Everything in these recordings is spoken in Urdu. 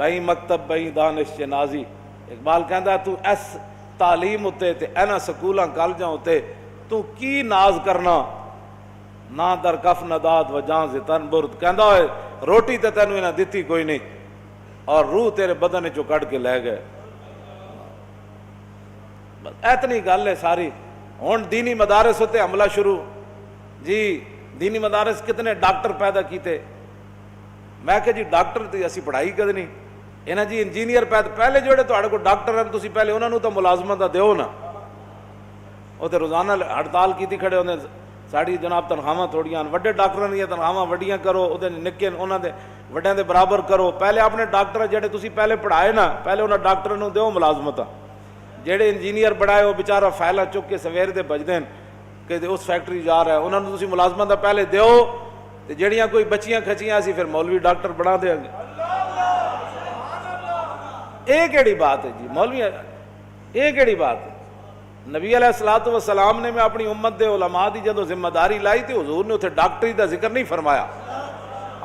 بھائی مکتب بھائی دانش نازی. اقبال کہندا تو اس تعلیم اتے تے اینا سکولاں کالجاں اتے تو کی ناز کرنا نہ در کف نداد و جان زتن برد. کہندا ہوئے روٹی تے تینوں انہاں دتی کوئی نہیں اور روح تیرے بدن چوں کڈ کے لے گئے. اتنی گل ہے ساری. ہن دینی مدارس ہوتے حملہ شروع. جی دینی مدارس کتنے ڈاکٹر پیدا کیتے. میں کہ جی ڈاکٹر تے اسی پڑھائی کدنی انہاں جی انجینئر پیدا. پہلے جوڑے تہاڈے کو ڈاکٹر ہیں تسی پہلے انہاں نوں تو ملازمت دیو نا. وہ تے روزانہ ہڑتال کیتی کھڑے ہوندے ساڑی جناب تنخواہاں تھوڑیاں وڈے ڈاکٹراں دیاں تنخواہاں وڈیاں کرو او دے نکے انہاں دے وڈیاں دے برابر کرو. پہلے اپنے ڈاکٹر جڑے تسی پہلے پڑھائے نا پہلے انہاں ڈاکٹراں نوں دیو ملازمتاں. جڑے انجینئر بڑھائے وہ بیچارہ فائلاں چک کے سویر دے بجدے کہ اس فیکٹری جا رہا ہے انہوں نے تسی ملازمت پہلے دیو تے جڑیاں کوئی بچیاں کھچیاں اسی پھر مولوی ڈاکٹر بنا دیں گے. یہ کیڑی بات ہے جی مولوی یہ کیڑی بات ہے. نبی علیہ الصلوۃ والسلام نے میں اپنی امت دے علماء دی جدوں ذمہ داری لائی تھی حضور نے اتنے ڈاکٹری دا ذکر نہیں فرمایا.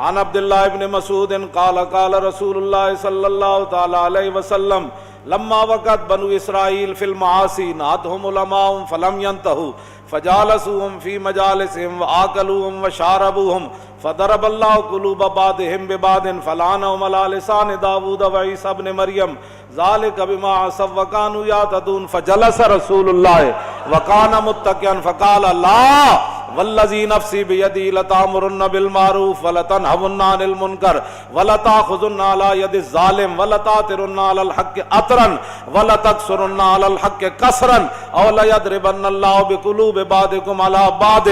عن عبداللہ ابن مسعود قال قال رسول اللہ صلی اللہ تعالی علیہ وسلم لما وقت بنو اسرائیل فی المعاصی نہتهم علماء فلم ينتهوا فجالسوهم في مجالسهم وآكلوهم وشاربوهم فضرب الله قلوب بعضهم ببعض فلعنهم على لسان داود وعيسى ابن مريم ذلك بما عصوا وكانوا يعتدون فجلس رسول الله وكان متكئا فقال لا والذي نفسي بيدي لتأمرن بالمعروف ولتنهون عن المنكر ولتأخذن على يد الظالم ولتأثرن على الحق أثرا ولتكسرن على الحق كسرا أو ليضربن الله بقلوب بعضكم على بعض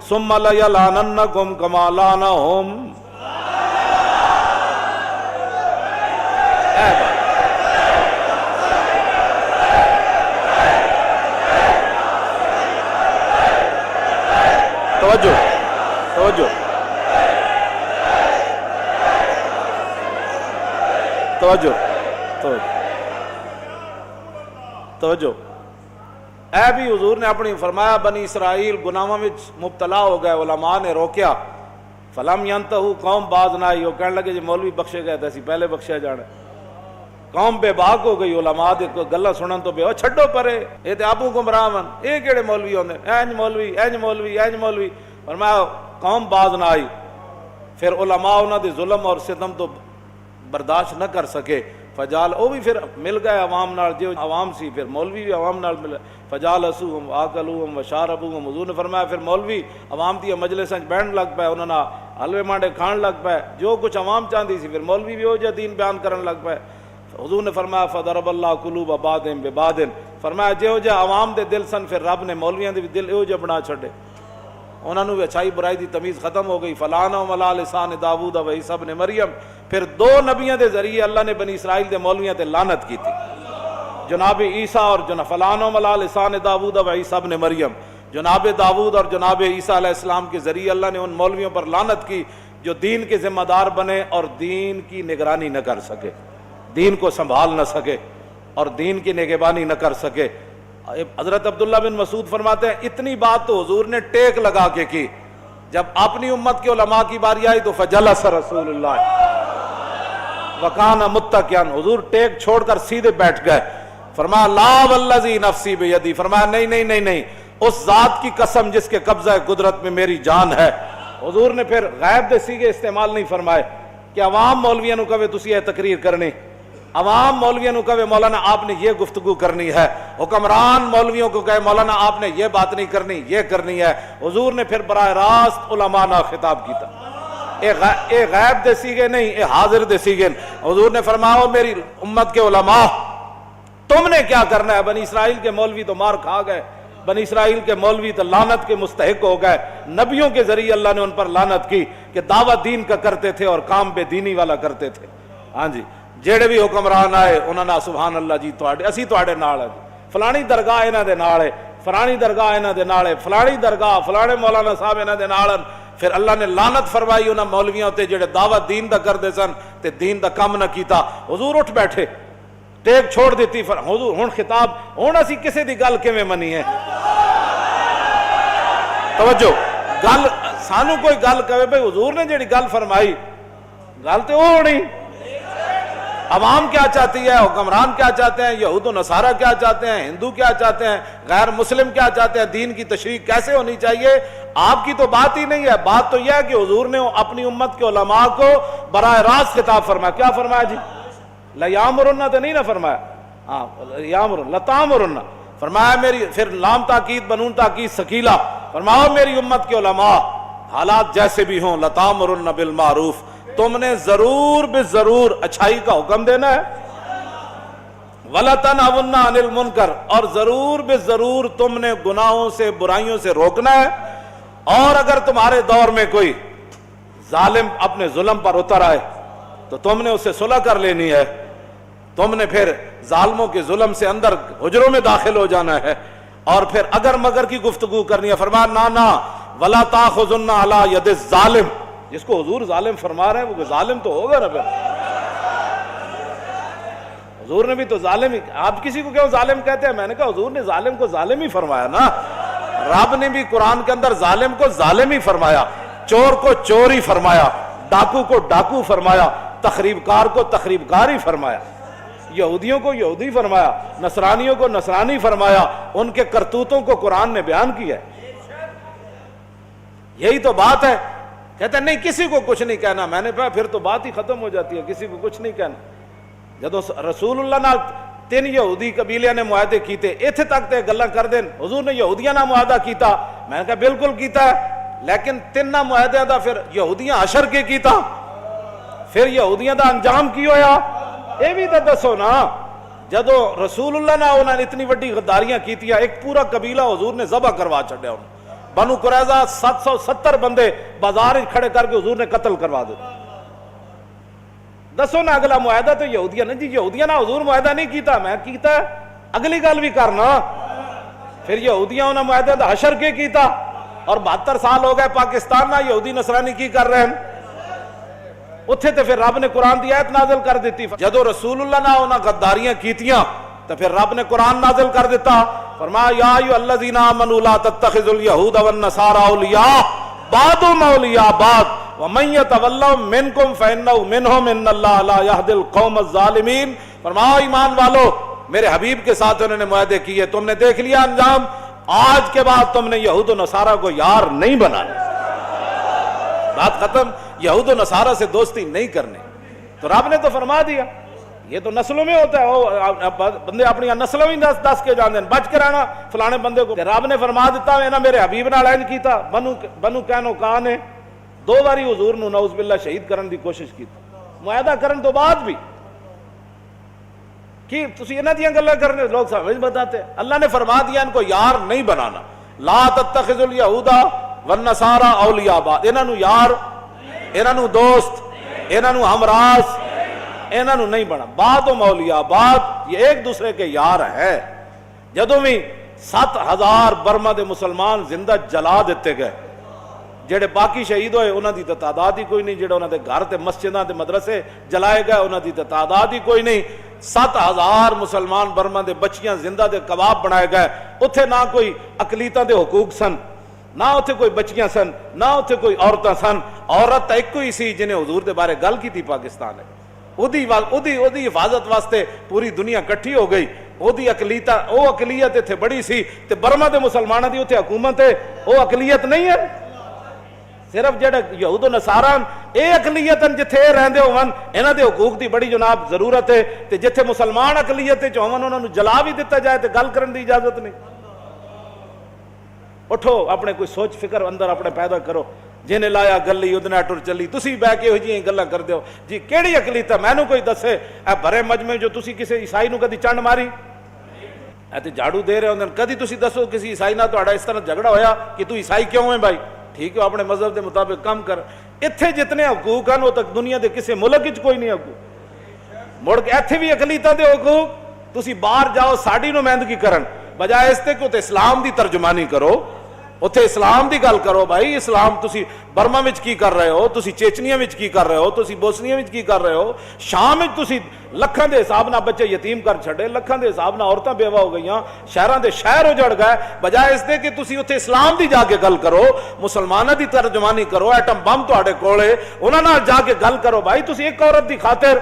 ثم ليلعننكم كما لعنهم. توجہ توجہ توجہ توجہ. اے بھی حضور نے اپنی فرمایا بنی اسرائیل گناہاں وچ مبتلا ہو گئے علماء نے روکیا فلم ینتہو قوم باز نہ آئی. وہ کہنے لگے جی مولوی بخشے گئے تھے پہلے بخشیا جانا. قوم بے باک ہو گئی علماء دے گلاں سنن تو بے چھڈو پرے اے تے آپو گمراہ ون اے کیڑے مولوی ہوندے اینج مولوی اینج مولوی اینج مولوی. فرمایا قوم باز نہ آئی. پھر علماء انہاں دے ظلم اور ستم تو برداشت نہ کر سکے. فجال او بھی پھر مل گئے عوام نال جو عوام سی پھر مولوی بھی عوام نال مل فجالسوہم آکلوہم وشاربوہم. حضور نے فرمایا پھر مولوی عوام دی مجلساں بیٹھن لگ پے انہاں نا حلوے مانڈے کھان لگ پے جو کچھ عوام چاہندی سی پھر مولوی بھی ہو جا دین بیان کرن لگ پے. حضور نے فرمایا فضرب اللہ قلوب بعضهم ببعض. فرمایا جو جا عوام دے دل سن پھر رب نے مولویاں دے بھی دل ایو جا بنا چھڈے انہاں نوں اچھائی برائی دی تمیز ختم ہو گئی. فلعنہم علی لسان داؤد و عیسی ابن مریم. پھر دو نبیوں دے ذریعے اللہ نے بنی اسرائیل دے مولویاں تے لعنت کی تھی جناب عیسیٰ اور فلعنہم علی لسان داؤد و عیسی ابن مریم. جناب داؤد اور جناب عیسیٰ علیہ السلام کے ذریعے اللہ نے ان مولویوں پر لعنت کی جو دین کے ذمہ دار بنے اور دین کی نگرانی نہ کر سکے دین کو سنبھال نہ سکے اور دین کی نگہبانی نہ کر سکے. حضرت عبداللہ بن مسعود فرماتے ہیں اتنی بات تو حضور نے ٹیک لگا کے کی. جب اپنی امت کے علماء کی باری آئی تو فجلس رسول اللہ وکان متکئا. حضور ٹیک چھوڑ کر سیدھے بیٹھ گئے. فرمایا لا والذی نفسی بیدی. فرمایا نہیں نہیں نہیں نہیں اس ذات کی قسم جس کے قبضہ قدرت میں میری جان ہے. حضور نے پھر غیب دے سیغے استعمال نہیں فرمائے کہ عوام مولویاں نو کہے تسی یہ تقریر کرنی عوام مولویوں کو کہے مولانا آپ نے یہ گفتگو کرنی ہے حکمران مولویوں کو کہے مولانا آپ نے یہ بات نہیں کرنی یہ کرنی ہے. حضور نے پھر براہ راست علماء نہ خطاب کیتا. اے غیب دے سیگے نہیں اے حاضر دے سیگے. حضور نے فرمایا میری امت کے علماء تم نے کیا کرنا ہے. بنی اسرائیل کے مولوی تو مار کھا گئے بنی اسرائیل کے مولوی تو لعنت کے مستحق ہو گئے. نبیوں کے ذریعے اللہ نے ان پر لعنت کی کہ دعوت دین کا کرتے تھے اور کام بے دینی والا کرتے تھے. ہاں جی جیڑے بھی حکمران آئے انہوں نے سبحان اللہ جی اسی تواڈے نال ہے فلانی درگاہ انہاں دے نال ہے فلانی درگاہ انہاں دے نال ہے فلانی درگاہ فلانے مولانا صاحب انہاں دے نال. پھر اللہ نے لعنت فرمائی انہاں مولویاں تے جڑے دعوت دین دا کردے سن تے دین دا کم نہ کیتا. حضور اٹھ بیٹھے ٹیک چھوڑ دیتی. حضور ہن خطاب ہن اسی کسے دی گل کیویں منی ہے. توجہ گل سانو کوئی گل کہے بھئی حضور نے جڑی گل فرمائی گل تے او ہونی عوام کیا چاہتی ہے، حکمران کیا چاہتے ہیں، یہود و نصارہ کیا چاہتے ہیں، ہندو کیا چاہتے ہیں، غیر مسلم کیا چاہتے ہیں، دین کی تشریح کیسے ہونی چاہیے، آپ کی تو بات ہی نہیں ہے۔ بات تو یہ ہے کہ حضور نے اپنی امت کے علماء کو براہ راست خطاب فرمایا۔ کیا فرمایا جی؟ لیامرن تو نہیں نہ فرمایا، ہاں یامرن لتامرن فرمایا میری، پھر لام تاکید بنون تاکید ثقیلہ، فرماؤ میری امت کے علماء حالات جیسے بھی ہوں لتامرن بالمعروف، تم نے ضرور بے ضرور اچھائی کا حکم دینا ہے، وَلَتَنْهَوْنَ عَنِ الْمُنْكَرِ، اور ضرور بے ضرور تم نے گناہوں سے برائیوں سے روکنا ہے، اور اگر تمہارے دور میں کوئی ظالم اپنے ظلم پر اتر آئے تو تم نے اس سے صلح کر لینی ہے، تم نے پھر ظالموں کے ظلم سے اندر حجروں میں داخل ہو جانا ہے، اور پھر اگر مگر کی گفتگو کرنی ہے، فرمایا نا وَلَا تَأْخُذُنَّ عَلَى يَدِ الظَّالِمِ، جس کو حضور ظالم فرما رہے ہیں وہ ظالم تو ہوگا نا پھر، حضور نے بھی تو ظالم ہی، آپ کسی کو کیوں ظالم کہتے ہیں؟ میں نے کہا حضور نے ظالم کو ظالم ہی فرمایا نا، رب نے بھی قرآن کے اندر ظالم کو ظالم ہی فرمایا، چور کو چور ہی فرمایا، ڈاکو کو ڈاکو فرمایا، تخریب کار کو تخریب کار ہی فرمایا، یہودیوں کو یہودی فرمایا، نصرانیوں کو نصرانی فرمایا، ان کے کرتوتوں کو قرآن نے بیان کیا ہے۔ یہی تو بات ہے، کہتے ہیں نہیں کسی کو کچھ نہیں کہنا، میں نے کہا پھر تو بات ہی ختم ہو جاتی ہے، کسی کو کچھ نہیں کہنا۔ جدو رسول اللہ نال 3 یہودی قبیلیاں نے معاہدے کیتے، اتنے تک تے گلاں کر دین، حضور نے یہودیاں نہ معاہدہ کیتا، میں نے کہا بالکل کیتا ہے، لیکن 3 معاہدے دا پھر یہودیاں حشر کے کیتا، پھر یہودیاں دا انجام کی ہویا، اے بھی تو دسو نا۔ جدو رسول اللہ نے انہوں نے اتنی وڈی غداریاں کیتیاں، ایک پورا قبیلہ حضور نے ذبح کروا چھڑیا، بنو قریظہ 770 بندے بازار کھڑے کر کے حضور نے قتل کروا دے۔ دسو نا اگلا معاہدہ تو یہودیاں نے، جی یہودیاں نا حضور معاہدہ نہیں کیتا، میں کیتا ہے، اگلی گل بھی کرنا۔ پھر یہودیاں انہوں نے معاہدہ دا حشر کے کیتا، اور 72 سال ہو گئے پاکستان نہ یہودی نصرانی کی کر رہے ہیں، اتھے تے پھر رب نے قرآن دی آیت نازل کر دیتی۔ جدو رسول اللہ نے انہاں غداریاں کیتیاں تو پھر رب نے قرآن نازل کر دیتا، فرمایا یا ایھا الذین آمنوا لا تتخذوا اليہود والنصارى اولیاء بعضهم اولیاء بعض ومن یتولہم منکم فانہ منہم ان اللہ لا یہدی القوم الظالمین۔ فرمایا ایمان والو، میرے حبیب کے ساتھ انہوں نے معاہدے کیے، تم نے دیکھ لیا انجام، آج کے بعد تم نے یہود و نصارہ کو یار نہیں بنانا، بات ختم، یہود و نصارہ سے دوستی نہیں کرنی۔ تو رب نے تو فرما دیا، یہ تو نسلوں میں ہوتا ہے، بندے اپنی نسلوں ہی دس کے جاندے ہیں، بچ کے رہنا فلانے بندے کو۔ رب نے فرما دیتا ہے نا میرے حبیب نال اینج کیتا، بنو قینوقاع نے 2 باری حضور نو نعوذ باللہ شہید کرن دی کوشش کی، معاہدہ کرن تو بعد بھی کہ تسی انہاں دیاں گلاں کرنے لوگ سمجھ بتاتے، اللہ نے فرما دیا ان کو یار نہیں بنانا، لا تتخذوا اليہود والنصارى اولیاء بعض، انہاں نو یار، انہاں نو دوست، انہاں نو ہمراز، انہاں نو نہیں بنا، بعض اولیاء بعض، یہ ایک دوسرے کے یار ہے۔ جدوں بھی 7000 برما دے مسلمان زندہ جلا دیتے گئے، جڑے باقی شہید ہوئے انہاں دی تعداد ہی کوئی نہیں، جڑے انہاں دے گھر تے مسجداں تے مدرسے جلائے گئے انہاں دی تعداد ہی کوئی نہیں، 7000 مسلمان برما دے بچیاں زندہ دے کباب بنائے گئے، اتھے نہ کوئی اقلیتاں دے حقوق سن، نہ اتھے کوئی بچیاں سن، نہ اتھے کوئی عورتاں سن، عورت ایک کوئی سی جنہیں حضور دے بارے گل کی تھی پاکستان ہے، اودی حفاظت واسطے پوری دنیا کٹھی ہو گئی، اودی اقلیت اتھے بڑی سی، تے برما دے مسلمانوں دی اتھے حکومت ہے، وہ اقلیت نہیں ہے، صرف جڑے یہود و نصارہ اے اقلیت جتھے رہندے ہون انہاں دے حقوق دی بڑی جناب ضرورت ہے، تے جتھے مسلمان اقلیت وچ ہون انہاں نوں جلا بھی دتا جائے تے گل کرن دی اجازت نہیں۔ اٹھو اپنے کوئی سوچ فکر اندر اپنے پیدا کرو، جنہیں لایا گلی ادنا ٹر چلی، تسی بہ کے ہو جی گلاں کر دیو جی کیڑی اقلیت ہے، مینوں کوئی دسے اے بھرے مجمع جو تسی کسی عیسائی نوں کدی چنڈ ماری، اے تے جھاڑو دے رہے ہوندے، کدی تسی دسو کسی عیسائی نال تہاڈا اس طرح جھگڑا ہویا کہ تو عیسائی کیوں ہے بھائی، ٹھیک ہے اپنے مذہب دے مطابق کام کر، اتھے جتنے حقوق ہیں وہ تک دنیا دے کسی ملک وچ کوئی نہیں حقوق، مڑ کے ایتھے بھی اقلیتاں دے حقوق، تسی باہر جاؤ ساڈی نمائندگی کرن بجائے اس تے کہ تے اسلام دی ترجمانی کرو، اتھے اسلام دی گل کرو، بھائی اسلام تسی برما وچ کی کر رہے ہو، تسی چیچنیا وچ کی کر رہے ہو، تسی بوسنیا وچ کی کر رہے ہو، شام وچ تسی ਲੱਖਾਂ ਦੇ ਹਿਸਾਬ ਨਾਲ ਬੱਚੇ ਯਤੀਮ ਕਰ ਛੱਡੇ, ਲੱਖਾਂ ਦੇ ਹਿਸਾਬ ਨਾਲ ਔਰਤਾਂ ਬੇਵਾ ਹੋ ਗਈਆਂ, ਸ਼ਹਿਰਾਂ ਦੇ ਸ਼ਹਿਰ ਉਜੜ ਗਏ, ਬਜਾਏ ਇਸ ਦੇ ਕਿ ਤੁਸੀਂ ਉੱਥੇ ਇਸਲਾਮ ਦੀ ਜਾ ਕੇ ਗੱਲ ਕਰੋ, ਮੁਸਲਮਾਨਾਂ ਦੀ ਤਰਜਮਾਨੀ ਕਰੋ, ਐਟਮ ਬੰਬ ਤੁਹਾਡੇ ਕੋਲੇ, ਉਹਨਾਂ ਨਾਲ ਜਾ ਕੇ ਗੱਲ ਕਰੋ। ਭਾਈ ਤੁਸੀਂ ਇੱਕ ਔਰਤ ਦੀ ਖਾਤਰ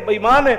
ਬੇਈਮਾਨ ਹੈ,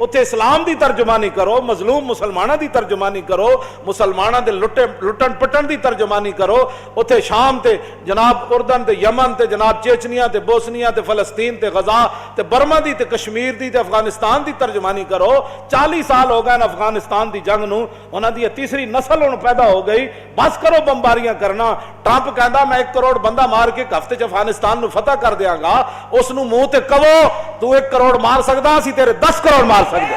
ਉੱਥੇ ਇਸਲਾਮ ਦੀ ਤਰਜਮਾਨੀ ਕਰੋ, ਮਜ਼ਲੂਮ ਮੁਸਲਮਾਨਾਂ ਦੀ ਤਰਜਮਾਨੀ ਕਰੋ, ਮੁਸਲਮਾਨਾਂ ਦੇ ਲੁੱਟਣ ਪਟਣ ਦੀ ਤਰਜਮਾਨੀ ਕਰੋ, ਉੱਥੇ ਸ਼ਾਮ ਤੇ ਜਨਾਬ ਉਰਦਨ ਤੇ ਯਮਨ ਤੇ ਜਨਾਬ ਚੇਚਨੀਆ ਤੇ ਬੋਸਨੀਆ ਤੇ ਫਲਸਤੀਨ ਤੇ ਗਜ਼ਾ ਤੇ ਬਰਮਾ ਦੀ ਤੇ ਕਸ਼ਮੀਰ ਦੀ ਤੇ ਅਫਗਾਨਿਸਤਾਨ ਦੀ ਤਰਜਮਾਨੀ ਕਰੋ। 40 ਸਾਲ ਹੋ ਗਏ ਨੇ ਅਫਗਾਨਿਸਤਾਨ ਦੀ ਜੰਗ ਨੂੰ, ਉਹਨਾਂ ਦੀ ਤੀਸਰੀ ਨਸਲ ਹੁਣ ਪੈਦਾ ਹੋ ਗਈ, ਬਸ ਕਰੋ ਬੰਬਾਰੀਆਂ ਕਰਨਾ। ਟਰੰਪ ਕਹਿੰਦਾ ਮੈਂ 1 ਕਰੋੜ ਬੰਦਾ ਮਾਰ ਕੇ ਹਫ਼ਤੇ ਚ ਅਫਗਾਨਿਸਤਾਨ ਨੂੰ ਫਤਹ ਕਰ ਦਿਆਂਗਾ, ਉਸ ਨੂੰ ਮੂੰਹ ਤੇ ਕਹੋ ਤੂੰ 1 ਕਰੋੜ ਮਾਰ ਸਕਦਾ, ਅਸੀਂ ਤੇਰੇ 10 ਕਰੋੜ ਮਾਰ ਸਕਦੇ।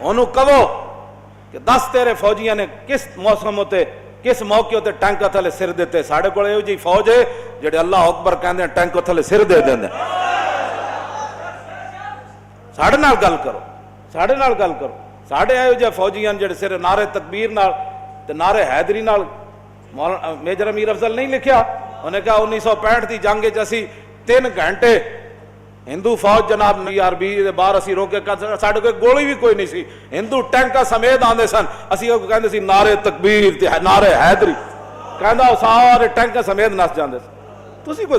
ਉਹਨੂੰ ਕਹੋ ਕਿ 10 ਤੇਰੇ ਫੌਜੀਆਂ ਨੇ ਕਿਸ ਮੌਸਮ ਉਤੇ ਕਿਸ ਮੌਕੇ ਉਤੇ ਟੈਂਕ ਥੱਲੇ ਸਿਰ ਦਿੱਤੇ। ਸਾਡੇ ਕੋਲ ਇਹੋ ਜਿਹੀ ਫੌਜ ਹੈ ਜਿਹੜੇ ਅੱਲਾਹ ਅਕਬਰ ਕਹਿੰਦੇ ਟੈਂਕ ਥੱਲੇ ਸਿਰ ਦੇ ਦਿੰਦੇ। ਸਾਡੇ ਨਾਲ ਗੱਲ ਕਰੋ, ਸਾਡੇ ਨਾਲ ਗੱਲ ਕਰੋ। ਸਾਡੇ ਇਹੋ ਜਿਹੇ ਫੌਜੀ ਹਨ ਜਿਹੜੇ ਸਿਰ ਨਾਰੇ ਤਕਬੀਰ ਨਾਲ ਤੇ ਨਾਰੇ ਹੈਦਰੀ ਨਾਲ। ਮੇਜਰ ਅਮੀਰ ਅਫਜ਼ਲ ਨਹੀਂ ਲਿਖਿਆ, ਉਹਨੇ ਕਿਹਾ 1965 ਦੀ ਜੰਗ ਵਿੱਚ ਅਸੀਂ 3 ਘੰਟੇ ਹਿੰਦੂ ਫੌਜ ਜਨਾਬ ਆਰਬੀ ਦੇ ਬਾਹਰ ਅਸੀਂ ਰੋਕੇ, ਸਾਡੇ ਕੋਲ ਗੋਲੀ ਵੀ ਕੋਈ ਨਹੀਂ ਸੀ, ਹਿੰਦੂ ਟੈਂਕਾਂ ਸਮੇਤ ਆਉਂਦੇ ਸਨ, ਅਸੀਂ ਉਹ ਕਹਿੰਦੇ ਸੀ ਨਾਰੇ ਤਕਬੀਰ ਤੇ ਨਾਰੇ ਹੈਦਰੀ, ਕਹਿੰਦਾ ਉਹ ਸਾਰੇ ਟੈਂਕਾਂ ਸਮੇਤ ਨੱਸ ਜਾਂਦੇ ਸਨ। ਤੁਸੀਂ ਕੋਈ